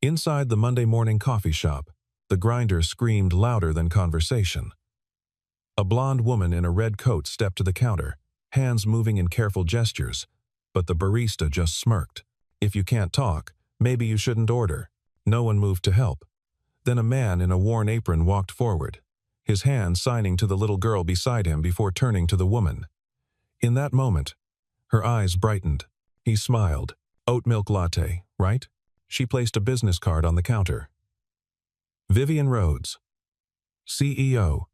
Inside the Monday morning coffee shop, the grinder screamed louder than conversation. A blonde woman in a red coat stepped to the counter, hands moving in careful gestures, but the barista just smirked. "If you can't talk, maybe you shouldn't order." No one moved to help. Then a man in a worn apron walked forward, his hand signing to the little girl beside him before turning to the woman. In that moment, her eyes brightened. He smiled. "Oat milk latte, right?" She placed a business card on the counter. Vivian Rhodes, CEO,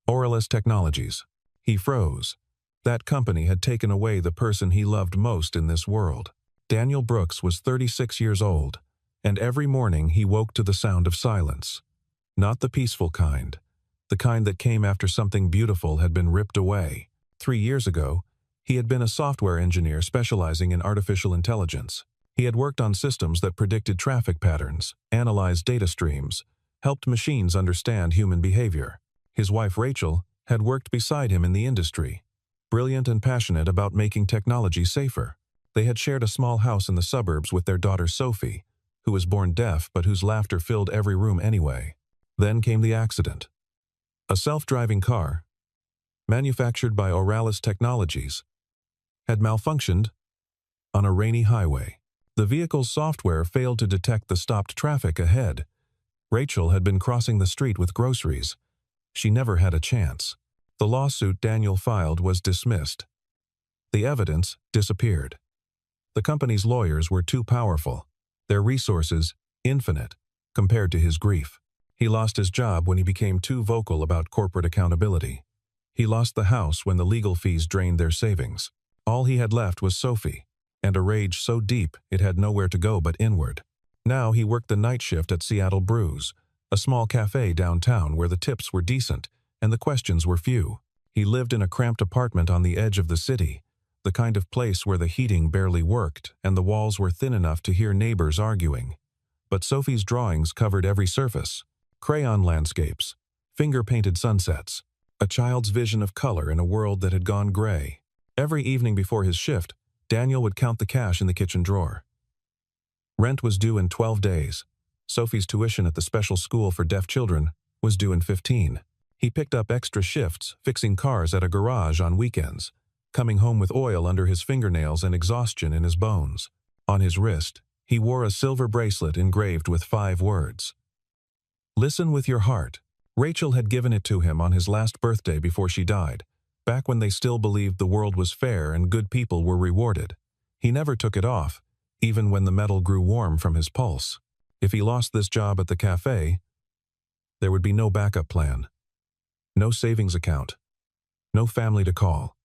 Auralus Technologies. He froze. That company had taken away the person he loved most in this world. Daniel Brooks was 36 years old, and every morning he woke to the sound of silence. Not the peaceful kind, the kind that came after something beautiful had been ripped away. 3 years ago, he had been a software engineer specializing in artificial intelligence. He had worked on systems that predicted traffic patterns, analyzed data streams, helped machines understand human behavior. His wife Rachel had worked beside him in the industry, brilliant and passionate about making technology safer. They had shared a small house in the suburbs with their daughter Sophie, who was born deaf but whose laughter filled every room anyway. Then came the accident. A self-driving car, manufactured by Auralus Technologies, had malfunctioned on a rainy highway. The vehicle's software failed to detect the stopped traffic ahead. Rachel had been crossing the street with groceries. She never had a chance. The lawsuit Daniel filed was dismissed. The evidence disappeared. The company's lawyers were too powerful, their resources infinite, compared to his grief. He lost his job when he became too vocal about corporate accountability. He lost the house when the legal fees drained their savings. All he had left was Sophie, and a rage so deep it had nowhere to go but inward. Now he worked the night shift at Seattle Brews, a small café downtown where the tips were decent and the questions were few. He lived in a cramped apartment on the edge of the city, the kind of place where the heating barely worked and the walls were thin enough to hear neighbors arguing. But Sophie's drawings covered every surface: crayon landscapes, finger-painted sunsets, a child's vision of color in a world that had gone gray. Every evening before his shift, Daniel would count the cash in the kitchen drawer. Rent was due in 12 days. Sophie's tuition at the special school for deaf children was due in 15. He picked up extra shifts fixing cars at a garage on weekends, coming home with oil under his fingernails and exhaustion in his bones. On his wrist, he wore a silver bracelet engraved with 5 words. "Listen with your heart." Rachel had given it to him on his last birthday before she died, back when they still believed the world was fair and good people were rewarded. He never took it off, even when the metal grew warm from his pulse. If he lost this job at the café, there would be no backup plan, no savings account, no family to call.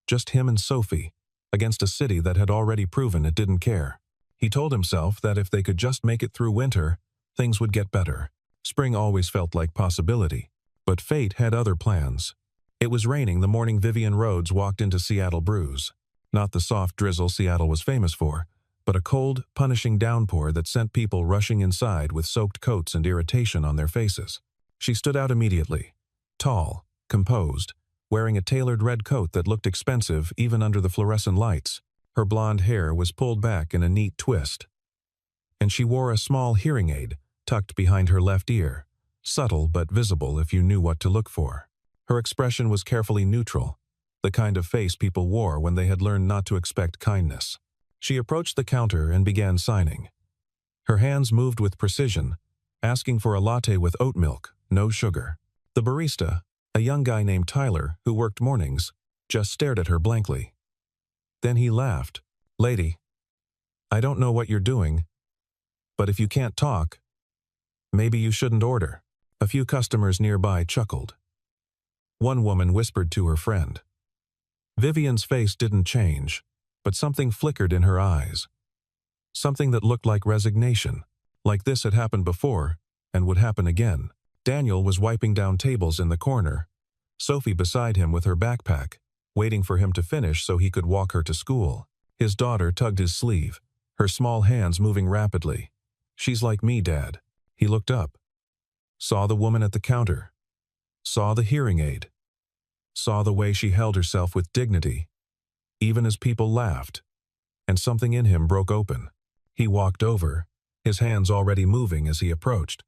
Just him and Sophie, against a city that had already proven it didn't care. He told himself that if they could just make it through winter, things would get better. Spring always felt like possibility, but fate had other plans. It was raining the morning Vivian Rhodes walked into Seattle Brews. Not the soft drizzle Seattle was famous for, but a cold, punishing downpour that sent people rushing inside with soaked coats and irritation on their faces. She stood out immediately, tall, composed, wearing a tailored red coat that looked expensive even under the fluorescent lights. Her blonde hair was pulled back in a neat twist, and she wore a small hearing aid tucked behind her left ear, subtle but visible if you knew what to look for. Her expression was carefully neutral, the kind of face people wore when they had learned not to expect kindness. She approached the counter and began signing. Her hands moved with precision, asking for a latte with oat milk, no sugar. The barista, a young guy named Tyler who worked mornings, just stared at her blankly. Then he laughed. "Lady, I don't know what you're doing, but if you can't talk, maybe you shouldn't order." A few customers nearby chuckled. One woman whispered to her friend. Vivian's face didn't change, but something flickered in her eyes. Something that looked like resignation, like this had happened before and would happen again. Daniel was wiping down tables in the corner, Sophie beside him with her backpack, waiting for him to finish so he could walk her to school. His daughter tugged his sleeve, her small hands moving rapidly. "She's like me, Dad." He looked up, saw the woman at the counter, saw the hearing aid, saw the way she held herself with dignity, even as people laughed, and something in him broke open. He walked over, his hands already moving as he approached.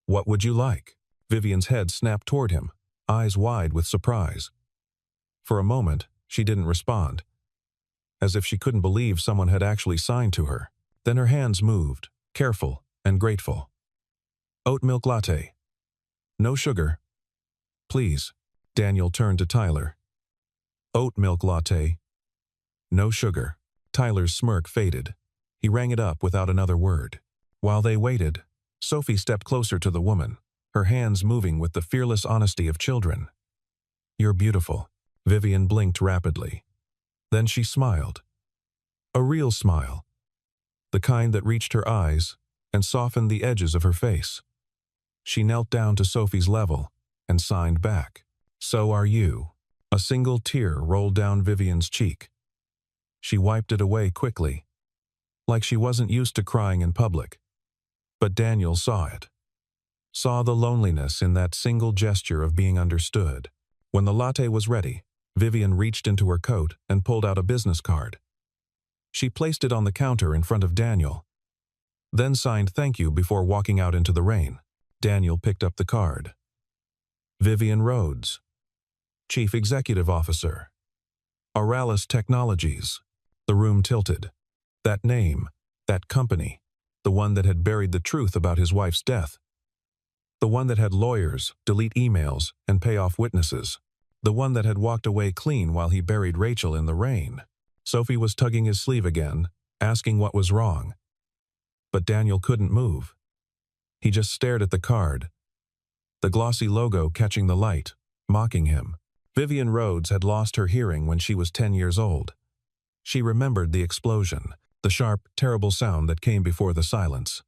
"What would you like?" Vivian's head snapped toward him, eyes wide with surprise. For a moment, she didn't respond, as if she couldn't believe someone had actually signed to her. Then her hands moved, careful and grateful. "Oat milk latte. No sugar. Please." Daniel turned to Tyler. "Oat milk latte. No sugar." Tyler's smirk faded. He rang it up without another word. While they waited, Sophie stepped closer to the woman, her hands moving with the fearless honesty of children. "You're beautiful." Vivian blinked rapidly. Then she smiled. A real smile. The kind that reached her eyes and softened the edges of her face. She knelt down to Sophie's level and signed back. "So are you." A single tear rolled down Vivian's cheek. She wiped it away quickly, like she wasn't used to crying in public. But Daniel saw it. Saw the loneliness in that single gesture of being understood. When the latte was ready, Vivian reached into her coat and pulled out a business card. She placed it on the counter in front of Daniel, then signed thank you before walking out into the rain. Daniel picked up the card. Vivian Rhodes, Chief Executive Officer, Oralis Technologies. The room tilted. That name, that company, the one that had buried the truth about his wife's death. The one that had lawyers delete emails and pay off witnesses. The one that had walked away clean while he buried Rachel in the rain. Sophie was tugging his sleeve again, asking what was wrong. But Daniel couldn't move. He just stared at the card, the glossy logo catching the light, mocking him. Vivian Rhodes had lost her hearing when she was 10 years old. She remembered the explosion, the sharp, terrible sound that came before the silence.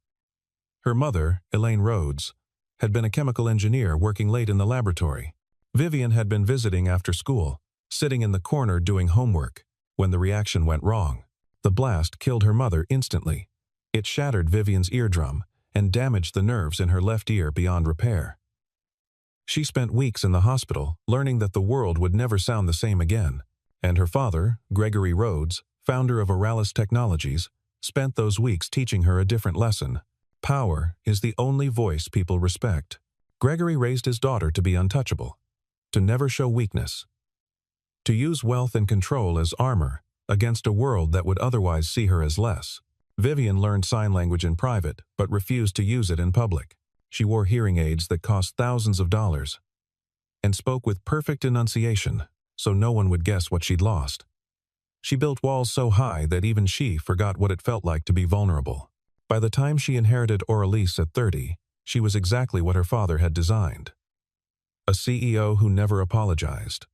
Her mother, Elaine Rhodes, had been a chemical engineer working late in the laboratory. Vivian had been visiting after school, sitting in the corner doing homework, when the reaction went wrong. The blast killed her mother instantly. It shattered Vivian's eardrum and damaged the nerves in her left ear beyond repair. She spent weeks in the hospital learning that the world would never sound the same again, and her father, Gregory Rhodes, founder of Oralis Technologies, spent those weeks teaching her a different lesson. Power is the only voice people respect. Gregory raised his daughter to be untouchable, to never show weakness, to use wealth and control as armor against a world that would otherwise see her as less. Vivian learned sign language in private, but refused to use it in public. She wore hearing aids that cost thousands of dollars, and spoke with perfect enunciation, so no one would guess what she'd lost. She built walls so high that even she forgot what it felt like to be vulnerable. By the time she inherited Oralis at 30, she was exactly what her father had designed. A CEO who never apologized.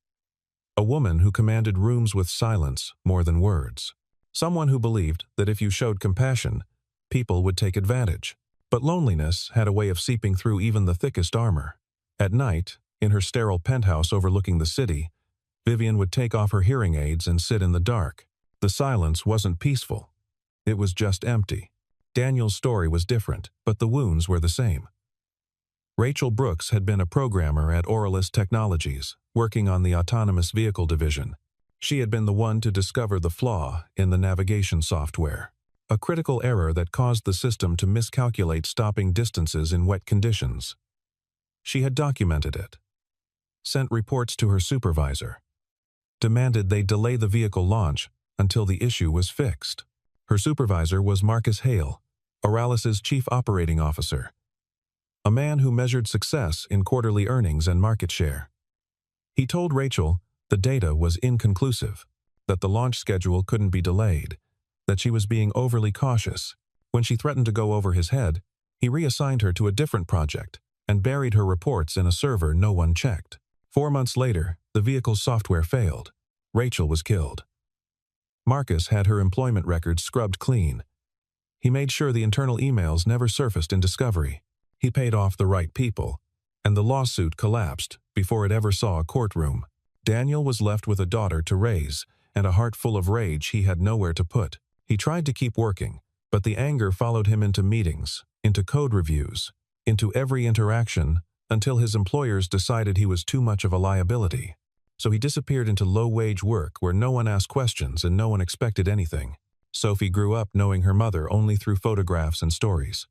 A woman who commanded rooms with silence more than words. Someone who believed that if you showed compassion, people would take advantage. But loneliness had a way of seeping through even the thickest armor. At night, in her sterile penthouse overlooking the city, Vivian would take off her hearing aids and sit in the dark. The silence wasn't peaceful. It was just empty. Daniel's story was different, but the wounds were the same. Rachel Brooks had been a programmer at Oralis Technologies, working on the autonomous vehicle division. She had been the one to discover the flaw in the navigation software, a critical error that caused the system to miscalculate stopping distances in wet conditions. She had documented it, sent reports to her supervisor, demanded they delay the vehicle launch until the issue was fixed. Her supervisor was Marcus Hale, Oralis's chief operating officer, a man who measured success in quarterly earnings and market share. He told Rachel the data was inconclusive, that the launch schedule couldn't be delayed, that she was being overly cautious. When she threatened to go over his head, he reassigned her to a different project and buried her reports in a server no one checked. 4 months later, the vehicle's software failed. Rachel was killed. Marcus had her employment records scrubbed clean. He made sure the internal emails never surfaced in Discovery. He paid off the right people, and the lawsuit collapsed before it ever saw a courtroom. Daniel was left with a daughter to raise and a heart full of rage he had nowhere to put. He tried to keep working, but the anger followed him into meetings, into code reviews, into every interaction, until his employers decided he was too much of a liability. So he disappeared into low-wage work where no one asked questions and no one expected anything. Sophie grew up knowing her mother only through photographs and stories.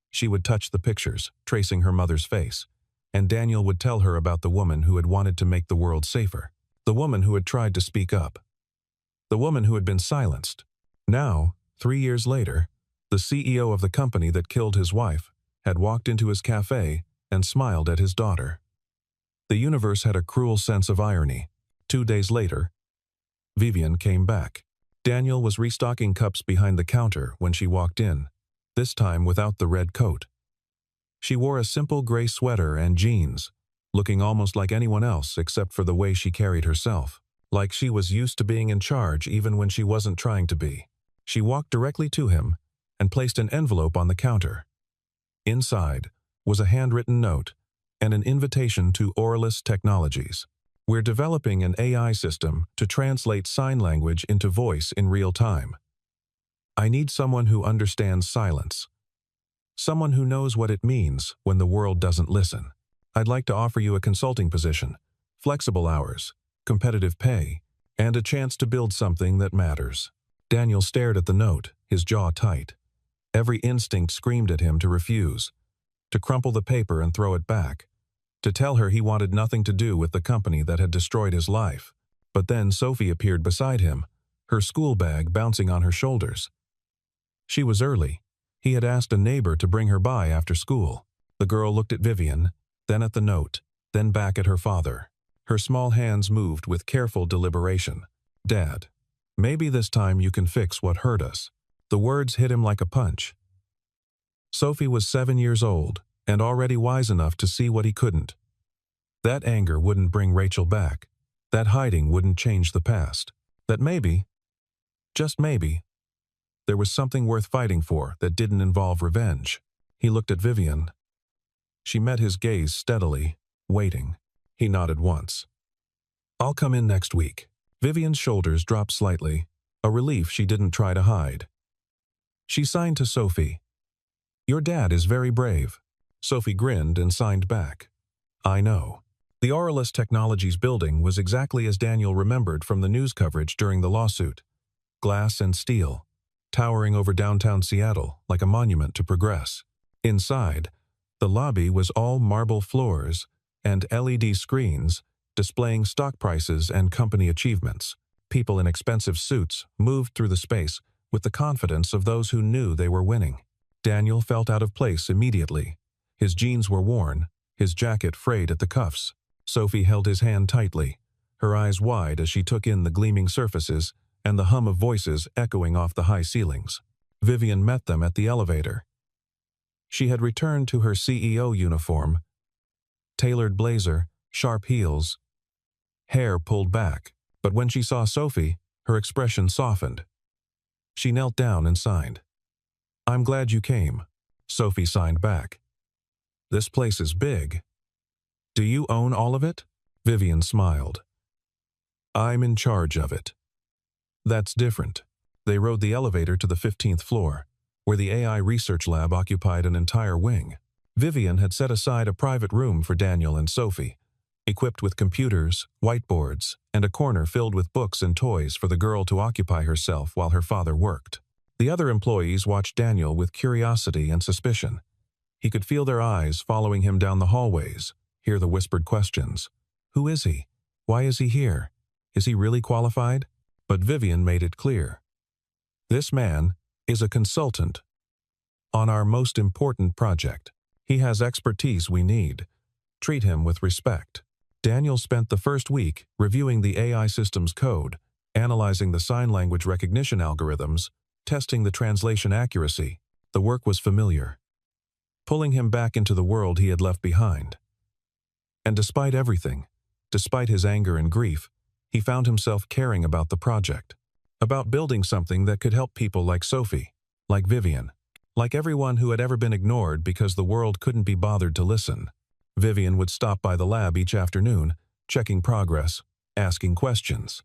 She would touch the pictures, tracing her mother's face, and Daniel would tell her about the woman who had wanted to make the world safer, the woman who had tried to speak up, the woman who had been silenced. Now, 3 years later, the CEO of the company that killed his wife had walked into his café and smiled at his daughter. The universe had a cruel sense of irony. 2 days later, Vivian came back. Daniel was restocking cups behind the counter when she walked in, this time without the red coat. She wore a simple gray sweater and jeans, looking almost like anyone else except for the way she carried herself, like she was used to being in charge even when she wasn't trying to be. She walked directly to him and placed an envelope on the counter. Inside was a handwritten note and an invitation to Auralist Technologies. We're developing an AI system to translate sign language into voice in real time. I need someone who understands silence. Someone who knows what it means when the world doesn't listen. I'd like to offer you a consulting position, flexible hours, competitive pay, and a chance to build something that matters. Daniel stared at the note, his jaw tight. Every instinct screamed at him to refuse, to crumple the paper and throw it back, to tell her he wanted nothing to do with the company that had destroyed his life. But then Sophie appeared beside him, her school bag bouncing on her shoulders. She was early. He had asked a neighbor to bring her by after school. The girl looked at Vivian, then at the note, then back at her father. Her small hands moved with careful deliberation. Dad, maybe this time you can fix what hurt us. The words hit him like a punch. Sophie was 7 years old and already wise enough to see what he couldn't. That anger wouldn't bring Rachel back. That hiding wouldn't change the past. That maybe, just maybe, there was something worth fighting for that didn't involve revenge. He looked at Vivian. She met his gaze steadily, waiting. He nodded once. I'll come in next week. Vivian's shoulders dropped slightly, a relief she didn't try to hide. She signed to Sophie. Your dad is very brave. Sophie grinned and signed back. I know. The Auralist Technologies building was exactly as Daniel remembered from the news coverage during the lawsuit. Glass and steel, towering over downtown Seattle like a monument to progress. Inside, the lobby was all marble floors and LED screens displaying stock prices and company achievements. People in expensive suits moved through the space with the confidence of those who knew they were winning. Daniel felt out of place immediately. His jeans were worn, his jacket frayed at the cuffs. Sophie held his hand tightly, her eyes wide as she took in the gleaming surfaces and the hum of voices echoing off the high ceilings. Vivian met them at the elevator. She had returned to her CEO uniform, tailored blazer, sharp heels, hair pulled back. But when she saw Sophie, her expression softened. She knelt down and signed. I'm glad you came. Sophie signed back. This place is big. Do you own all of it? Vivian smiled. I'm in charge of it. That's different. They rode the elevator to the 15th floor, where the AI research lab occupied an entire wing. Vivian had set aside a private room for Daniel and Sophie, equipped with computers, whiteboards, and a corner filled with books and toys for the girl to occupy herself while her father worked. The other employees watched Daniel with curiosity and suspicion. He could feel their eyes following him down the hallways, hear the whispered questions. Who is he? Why is he here? Is he really qualified? But Vivian made it clear. This man is a consultant on our most important project. He has expertise we need. Treat him with respect. Daniel spent the first week reviewing the AI system's code, analyzing the sign language recognition algorithms, testing the translation accuracy. The work was familiar, pulling him back into the world he had left behind. And despite everything, despite his anger and grief, he found himself caring about the project, about building something that could help people like Sophie, like Vivian, like everyone who had ever been ignored because the world couldn't be bothered to listen. Vivian would stop by the lab each afternoon, checking progress, asking questions.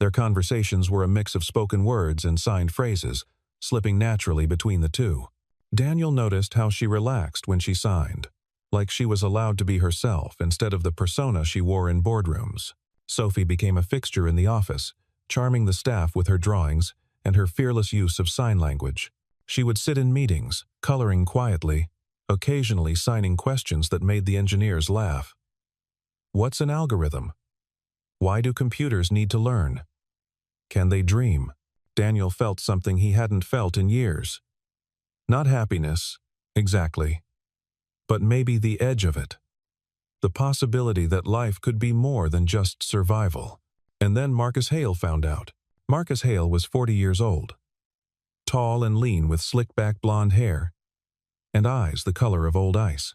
Their conversations were a mix of spoken words and signed phrases, slipping naturally between the two. Daniel noticed how she relaxed when she signed, like she was allowed to be herself instead of the persona she wore in boardrooms. Sophie became a fixture in the office, charming the staff with her drawings and her fearless use of sign language. She would sit in meetings, coloring quietly, occasionally signing questions that made the engineers laugh. What's an algorithm? Why do computers need to learn? Can they dream? Daniel felt something he hadn't felt in years. Not happiness, exactly, but maybe the edge of it. The possibility that life could be more than just survival. And then Marcus Hale found out. Marcus Hale was 40 years old. Tall and lean with slick-back blonde hair and eyes the color of old ice.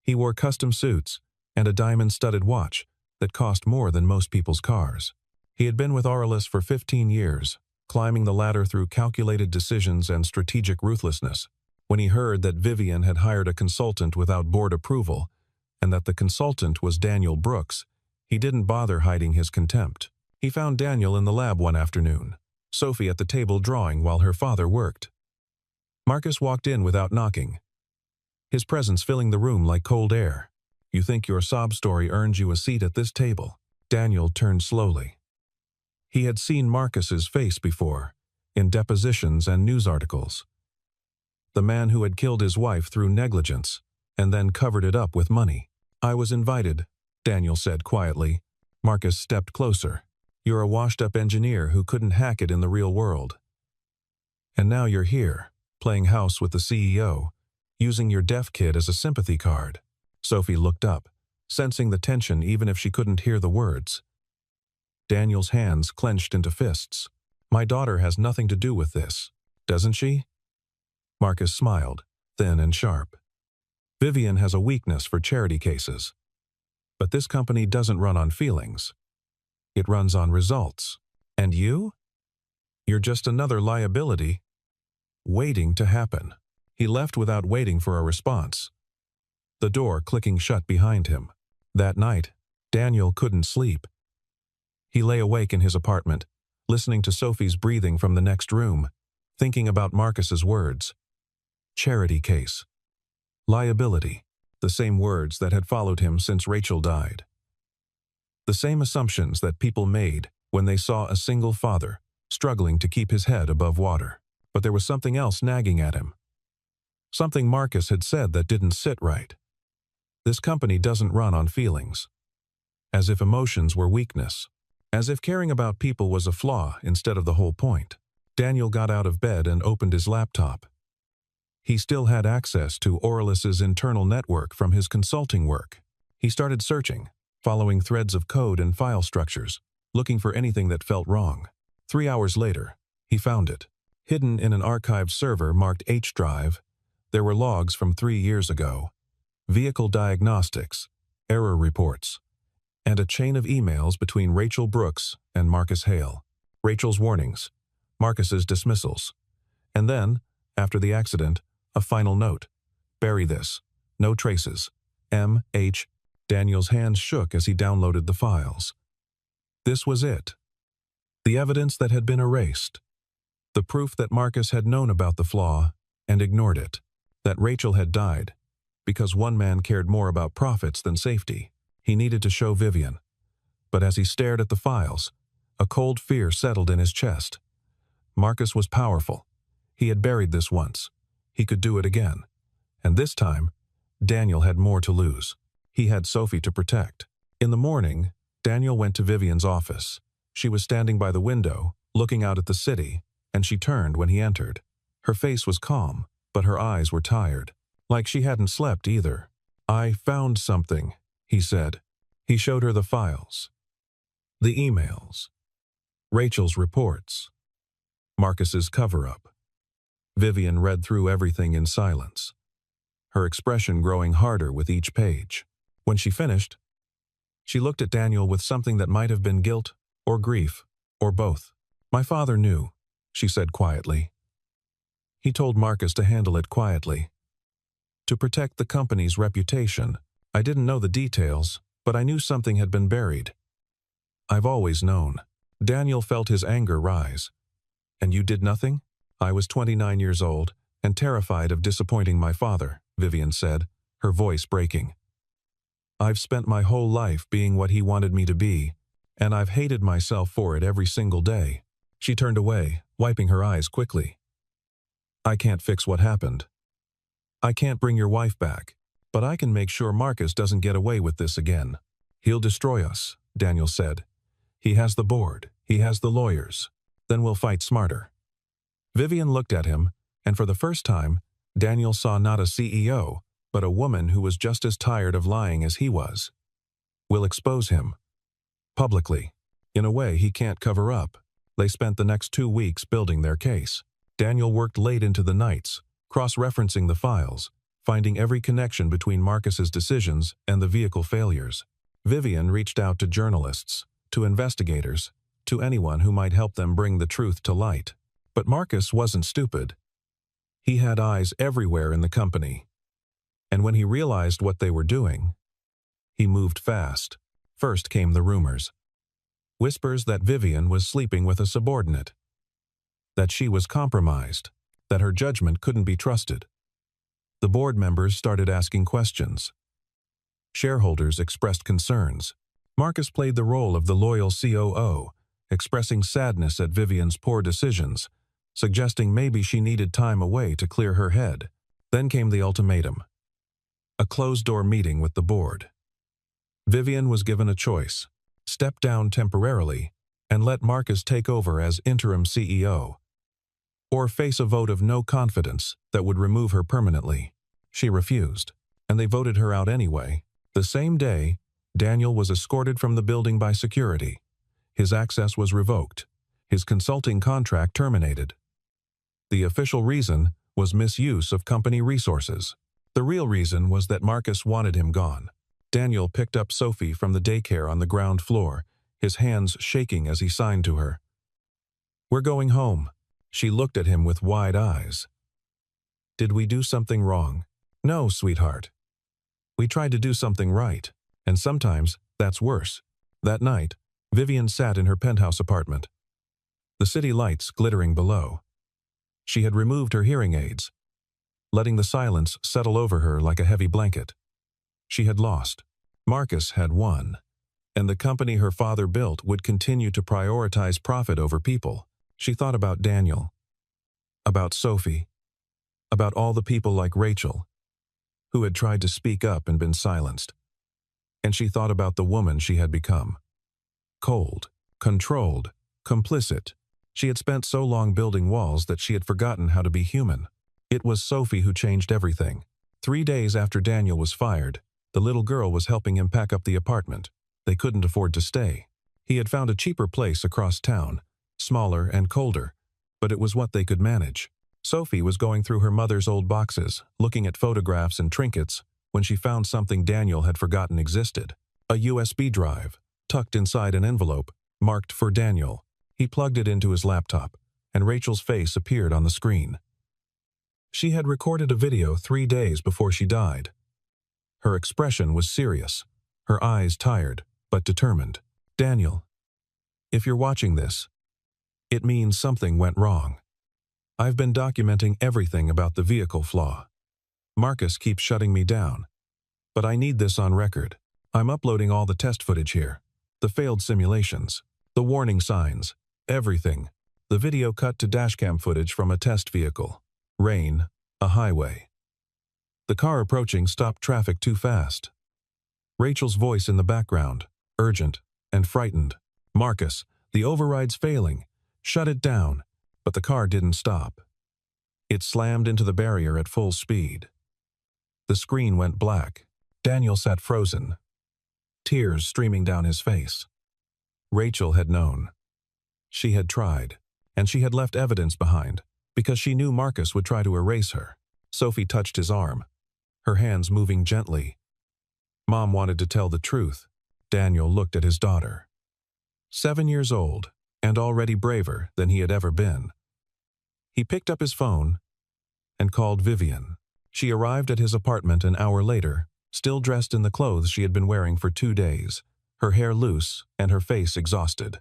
He wore custom suits and a diamond-studded watch that cost more than most people's cars. He had been with Aurelius for 15 years, climbing the ladder through calculated decisions and strategic ruthlessness. When he heard that Vivian had hired a consultant without board approval, and that the consultant was Daniel Brooks, he didn't bother hiding his contempt. He found Daniel in the lab one afternoon, Sophie at the table drawing while her father worked. Marcus walked in without knocking, his presence filling the room like cold air. "You think your sob story earned you a seat at this table?" Daniel turned slowly. He had seen Marcus's face before, in depositions and news articles. The man who had killed his wife through negligence, and then covered it up with money. "I was invited," Daniel said quietly. Marcus stepped closer. "You're a washed-up engineer who couldn't hack it in the real world. And now you're here, playing house with the CEO, using your deaf kid as a sympathy card." Sophie looked up, sensing the tension even if she couldn't hear the words. Daniel's hands clenched into fists. "My daughter has nothing to do with this, doesn't she?" Marcus smiled, thin and sharp. "Vivian has a weakness for charity cases. But this company doesn't run on feelings. It runs on results. And you? You're just another liability, waiting to happen." He left without waiting for a response, the door clicking shut behind him. That night, Daniel couldn't sleep. He lay awake in his apartment, listening to Sophie's breathing from the next room, thinking about Marcus's words. Charity case. Liability. The same words that had followed him since Rachel died. The same assumptions that people made when they saw a single father struggling to keep his head above water. But there was something else nagging at him. Something Marcus had said that didn't sit right. This company doesn't run on feelings. As if emotions were weakness. As if caring about people was a flaw instead of the whole point. Daniel got out of bed and opened his laptop. He still had access to Aurelius's internal network from his consulting work. He started searching, following threads of code and file structures, looking for anything that felt wrong. 3 hours later, he found it. Hidden in an archived server marked H drive, there were logs from 3 years ago, vehicle diagnostics, error reports, and a chain of emails between Rachel Brooks and Marcus Hale. Rachel's warnings, Marcus's dismissals, and then, after the accident, a final note. "Bury this. No traces. M.H." Daniel's hands shook as he downloaded the files. This was it. The evidence that had been erased. The proof that Marcus had known about the flaw and ignored it. That Rachel had died because one man cared more about profits than safety. He needed to show Vivian. But as he stared at the files, a cold fear settled in his chest. Marcus was powerful. He had buried this once. He could do it again. And this time, Daniel had more to lose. He had Sophie to protect. In the morning, Daniel went to Vivian's office. She was standing by the window, looking out at the city, and she turned when he entered. Her face was calm, but her eyes were tired, like she hadn't slept either. "I found something," he said. He showed her the files. The emails. Rachel's reports. Marcus's cover-up. Vivian read through everything in silence, her expression growing harder with each page. When she finished, she looked at Daniel with something that might have been guilt or grief, or both. "My father knew," she said quietly. "He told Marcus to handle it quietly. To protect the company's reputation. I didn't know the details, but I knew something had been buried. I've always known." Daniel felt his anger rise. "And you did nothing?" "I was 29 years old and terrified of disappointing my father," Vivian said, her voice breaking. "I've spent my whole life being what he wanted me to be, and I've hated myself for it every single day." She turned away, wiping her eyes quickly. I can't fix what happened. I can't bring your wife back, but I can make sure Marcus doesn't get away with this again. He'll destroy us, Daniel said. He has the board, he has the lawyers. Then we'll fight smarter. Vivian looked at him, and for the first time, Daniel saw not a CEO, but a woman who was just as tired of lying as he was. We'll expose him. Publicly. In a way he can't cover up. They spent the next 2 weeks building their case. Daniel worked late into the nights, cross-referencing the files, finding every connection between Marcus's decisions and the vehicle failures. Vivian reached out to journalists, to investigators, to anyone who might help them bring the truth to light. But Marcus wasn't stupid. He had eyes everywhere in the company. And when he realized what they were doing, he moved fast. First came the rumors. Whispers that Vivian was sleeping with a subordinate, that she was compromised, that her judgment couldn't be trusted. The board members started asking questions. Shareholders expressed concerns. Marcus played the role of the loyal COO, expressing sadness at Vivian's poor decisions, suggesting maybe she needed time away to clear her head. Then came the ultimatum. A closed-door meeting with the board. Vivian was given a choice: step down temporarily and let Marcus take over as interim CEO, or face a vote of no confidence that would remove her permanently. She refused, and they voted her out anyway. The same day, Daniel was escorted from the building by security. His access was revoked. His consulting contract terminated. The official reason was misuse of company resources. The real reason was that Marcus wanted him gone. Daniel picked up Sophie from the daycare on the ground floor, his hands shaking as he signed to her. We're going home. She looked at him with wide eyes. Did we do something wrong? No, sweetheart. We tried to do something right, and sometimes that's worse. That night, Vivian sat in her penthouse apartment, the city lights glittering below. She had removed her hearing aids, letting the silence settle over her like a heavy blanket. She had lost. Marcus had won, and the company her father built would continue to prioritize profit over people. She thought about Daniel, about Sophie, about all the people like Rachel, who had tried to speak up and been silenced. And she thought about the woman she had become. Cold, controlled, complicit. She had spent so long building walls that she had forgotten how to be human. It was Sophie who changed everything. 3 days after Daniel was fired, the little girl was helping him pack up the apartment. They couldn't afford to stay. He had found a cheaper place across town, smaller and colder, but it was what they could manage. Sophie was going through her mother's old boxes, looking at photographs and trinkets, when she found something Daniel had forgotten existed. A USB drive, tucked inside an envelope, marked for Daniel. He plugged it into his laptop, and Rachel's face appeared on the screen. She had recorded a video 3 days before she died. Her expression was serious, her eyes tired, but determined. Daniel, if you're watching this, it means something went wrong. I've been documenting everything about the vehicle flaw. Marcus keeps shutting me down, but I need this on record. I'm uploading all the test footage here, the failed simulations, the warning signs, everything. The video cut to dashcam footage from a test vehicle. Rain, a highway. The car approaching stopped traffic too fast. Rachel's voice in the background, urgent and frightened. Marcus, the override's failing. Shut it down. But the car didn't stop. It slammed into the barrier at full speed. The screen went black. Daniel sat frozen, tears streaming down his face. Rachel had known. She had tried, and she had left evidence behind, because she knew Marcus would try to erase her. Sophie touched his arm, her hands moving gently. Mom wanted to tell the truth. Daniel looked at his daughter. 7 years old, and already braver than he had ever been. He picked up his phone and called Vivian. She arrived at his apartment an hour later, still dressed in the clothes she had been wearing for 2 days, her hair loose and her face exhausted.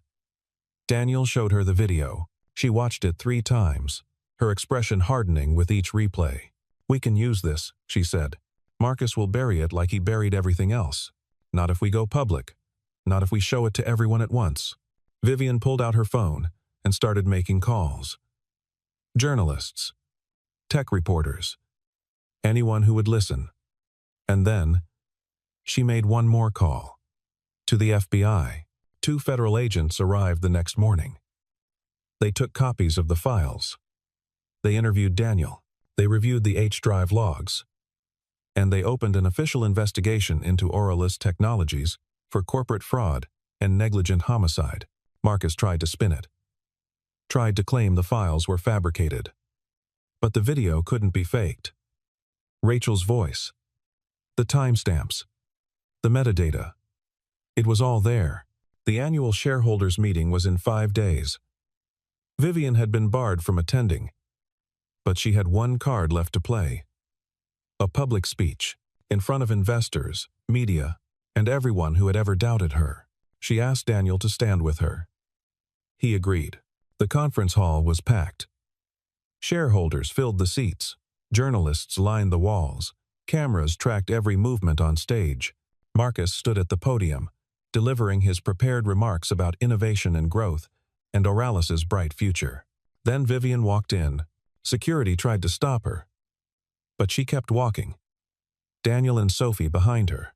Daniel showed her the video. She watched it 3 times, her expression hardening with each replay. We can use this, she said. Marcus will bury it like he buried everything else. Not if we go public. Not if we show it to everyone at once. Vivian pulled out her phone and started making calls. Journalists, tech reporters, anyone who would listen. And then, she made one more call. To the FBI. 2 federal agents arrived the next morning. They took copies of the files. They interviewed Daniel. They reviewed the H-Drive logs. And they opened an official investigation into Auralist Technologies for corporate fraud and negligent homicide. Marcus tried to spin it. Tried to claim the files were fabricated. But the video couldn't be faked. Rachel's voice. The timestamps. The metadata. It was all there. The annual shareholders' meeting was in 5 days. Vivian had been barred from attending, but she had one card left to play. A public speech, in front of investors, media, and everyone who had ever doubted her. She asked Daniel to stand with her. He agreed. The conference hall was packed. Shareholders filled the seats. Journalists lined the walls. Cameras tracked every movement on stage. Marcus stood at the podium, delivering his prepared remarks about innovation and growth, and Auralis's bright future. Then Vivian walked in. Security tried to stop her, but she kept walking. Daniel and Sophie behind her.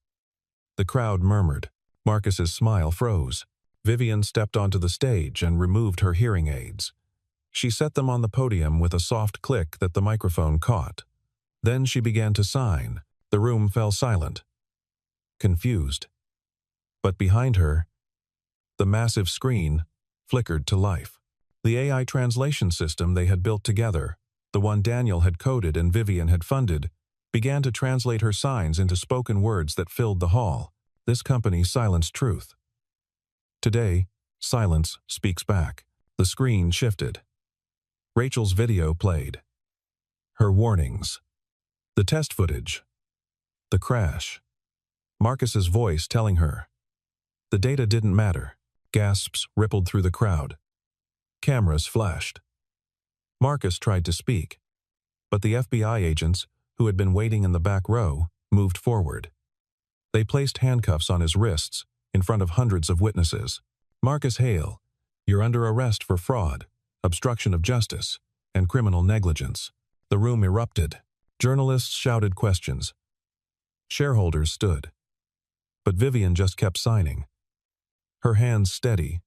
The crowd murmured. Marcus's smile froze. Vivian stepped onto the stage and removed her hearing aids. She set them on the podium with a soft click that the microphone caught. Then she began to sign. The room fell silent, confused. But behind her, the massive screen flickered to life. The AI translation system they had built together, the one Daniel had coded and Vivian had funded, began to translate her signs into spoken words that filled the hall. This company silenced truth. Today, silence speaks back. The screen shifted. Rachel's video played. Her warnings. The test footage. The crash. Marcus's voice telling her. The data didn't matter. Gasps rippled through the crowd. Cameras flashed. Marcus tried to speak, but the FBI agents, who had been waiting in the back row, moved forward. They placed handcuffs on his wrists in front of hundreds of witnesses. Marcus Hale, you're under arrest for fraud, obstruction of justice, and criminal negligence. The room erupted. Journalists shouted questions. Shareholders stood. But Vivian just kept signing. Her hands steady,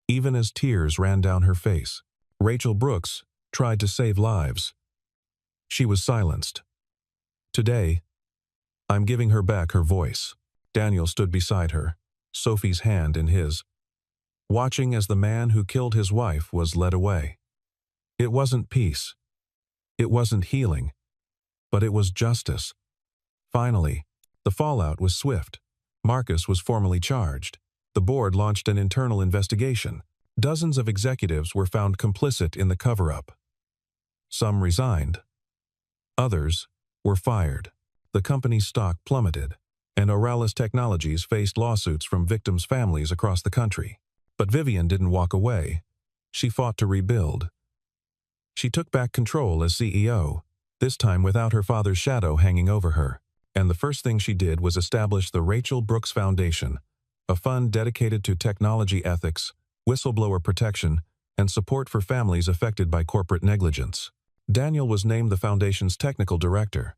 even as tears ran down her face. Rachel Brooks tried to save lives. She was silenced. Today, I'm giving her back her voice. Daniel stood beside her, Sophie's hand in his, watching as the man who killed his wife was led away. It wasn't peace. It wasn't healing. But it was justice. Finally, the fallout was swift. Marcus was formally charged. The board launched an internal investigation. Dozens of executives were found complicit in the cover-up. Some resigned. Others were fired. The company's stock plummeted, and Auralist Technologies faced lawsuits from victims' families across the country. But Vivian didn't walk away. She fought to rebuild. She took back control as CEO, this time without her father's shadow hanging over her. And the first thing she did was establish the Rachel Brooks Foundation, a fund dedicated to technology ethics, whistleblower protection, and support for families affected by corporate negligence. Daniel was named the foundation's technical director.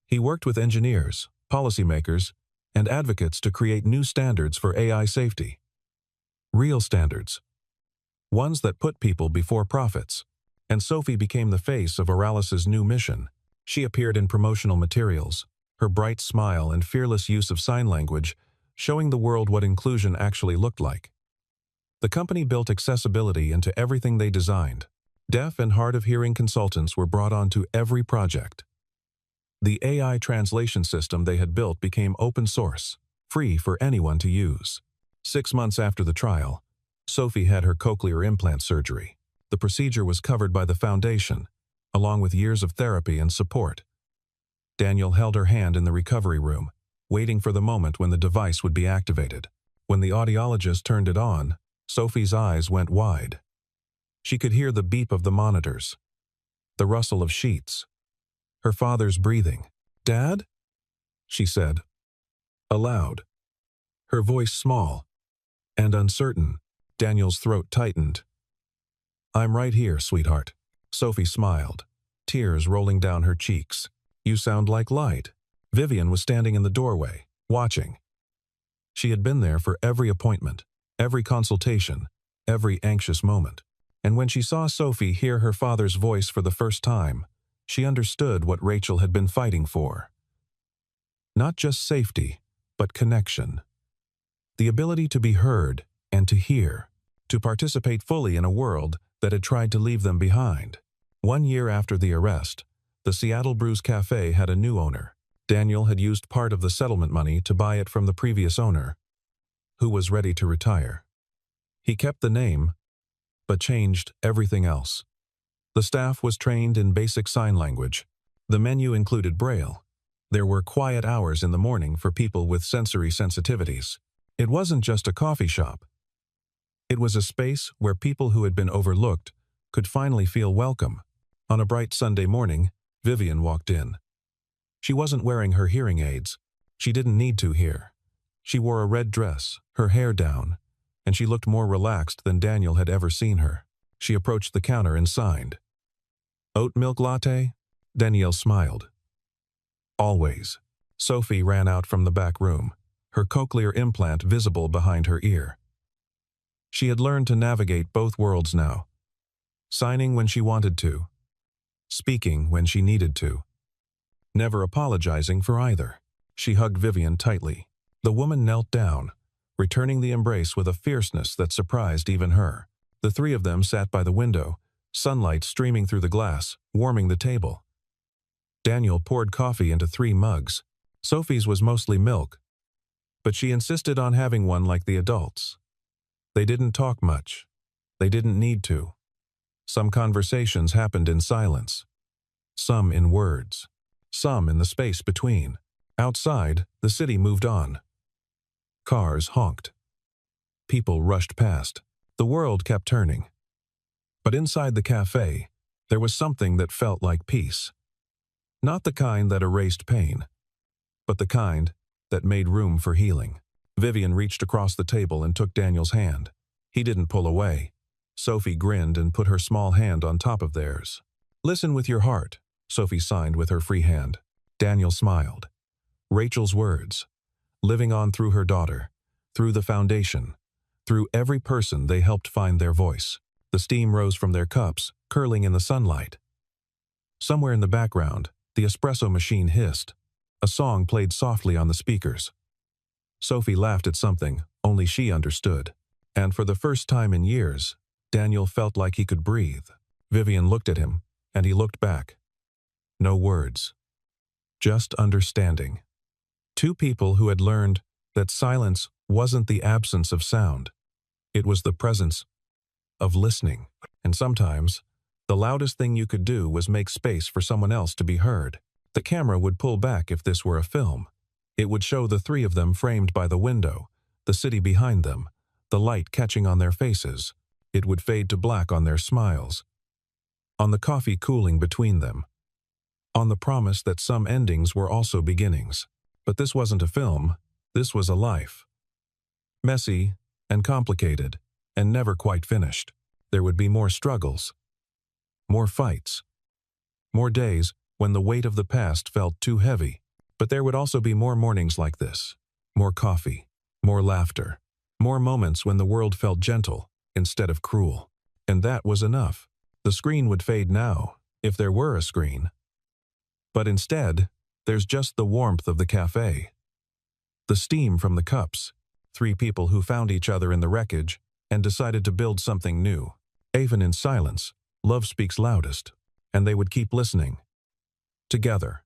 He worked with engineers, policymakers, and advocates to create new standards for AI safety. Real standards. Ones that put people before profits. And Sophie became the face of Auralis's new mission. She appeared in promotional materials, her bright smile and fearless use of sign language showing the world what inclusion actually looked like. The company built accessibility into everything they designed. Deaf and hard-of-hearing consultants were brought onto every project. The AI translation system they had built became open source, free for anyone to use. 6 months after the trial, Sophie had her cochlear implant surgery. The procedure was covered by the foundation, along with years of therapy and support. Daniel held her hand in the recovery room, waiting for the moment when the device would be activated. When the audiologist turned it on, Sophie's eyes went wide. She could hear the beep of the monitors, the rustle of sheets, her father's breathing. "Dad?" she said, aloud, her voice small and uncertain. Daniel's throat tightened. I'm right here, sweetheart. Sophie smiled, tears rolling down her cheeks. You sound like light. Vivian was standing in the doorway, watching. She had been there for every appointment, every consultation, every anxious moment. And when she saw Sophie hear her father's voice for the first time, she understood what Rachel had been fighting for. Not just safety, but connection. The ability to be heard and to hear, to participate fully in a world that had tried to leave them behind. 1 year after the arrest, the Seattle Brews Café had a new owner. Daniel had used part of the settlement money to buy it from the previous owner, who was ready to retire. He kept the name, but changed everything else. The staff was trained in basic sign language. The menu included Braille. There were quiet hours in the morning for people with sensory sensitivities. It wasn't just a coffee shop. It was a space where people who had been overlooked could finally feel welcome. On a bright Sunday morning, Vivian walked in. She wasn't wearing her hearing aids. She didn't need to here. She wore a red dress, her hair down, and she looked more relaxed than Daniel had ever seen her. She approached the counter and signed. Oat milk latte? Danielle smiled. Always. Sophie ran out from the back room, her cochlear implant visible behind her ear. She had learned to navigate both worlds now, signing when she wanted to, speaking when she needed to, never apologizing for either. She hugged Vivian tightly. The woman knelt down, returning the embrace with a fierceness that surprised even her. The three of them sat by the window, sunlight streaming through the glass, warming the table. Daniel poured coffee into 3 mugs. Sophie's was mostly milk, but she insisted on having one like the adults. They didn't talk much. They didn't need to. Some conversations happened in silence, some in words, some in the space between. Outside, the city moved on. Cars honked. People rushed past. The world kept turning. But inside the cafe, there was something that felt like peace. Not the kind that erased pain, but the kind that made room for healing. Vivian reached across the table and took Daniel's hand. He didn't pull away. Sophie grinned and put her small hand on top of theirs. Listen with your heart, Sophie signed with her free hand. Daniel smiled. Rachel's words, living on through her daughter, through the foundation, through every person they helped find their voice. The steam rose from their cups, curling in the sunlight. Somewhere in the background, the espresso machine hissed. A song played softly on the speakers. Sophie laughed at something only she understood. And for the first time in years, Daniel felt like he could breathe. Vivian looked at him, and he looked back. No words. Just understanding. 2 people who had learned that silence wasn't the absence of sound. It was the presence of listening. And sometimes, the loudest thing you could do was make space for someone else to be heard. The camera would pull back if this were a film. It would show the 3 of them framed by the window, the city behind them, the light catching on their faces. It would fade to black on their smiles, on the coffee cooling between them, on the promise that some endings were also beginnings. But this wasn't a film, this was a life. Messy and complicated, and never quite finished. There would be more struggles, more fights, more days when the weight of the past felt too heavy. But there would also be more mornings like this, more coffee, more laughter, more moments when the world felt gentle instead of cruel. And that was enough. The screen would fade now, if there were a screen. But instead, there's just the warmth of the cafe. The steam from the cups. 3 people who found each other in the wreckage and decided to build something new. Even in silence, love speaks loudest, and they would keep listening. Together.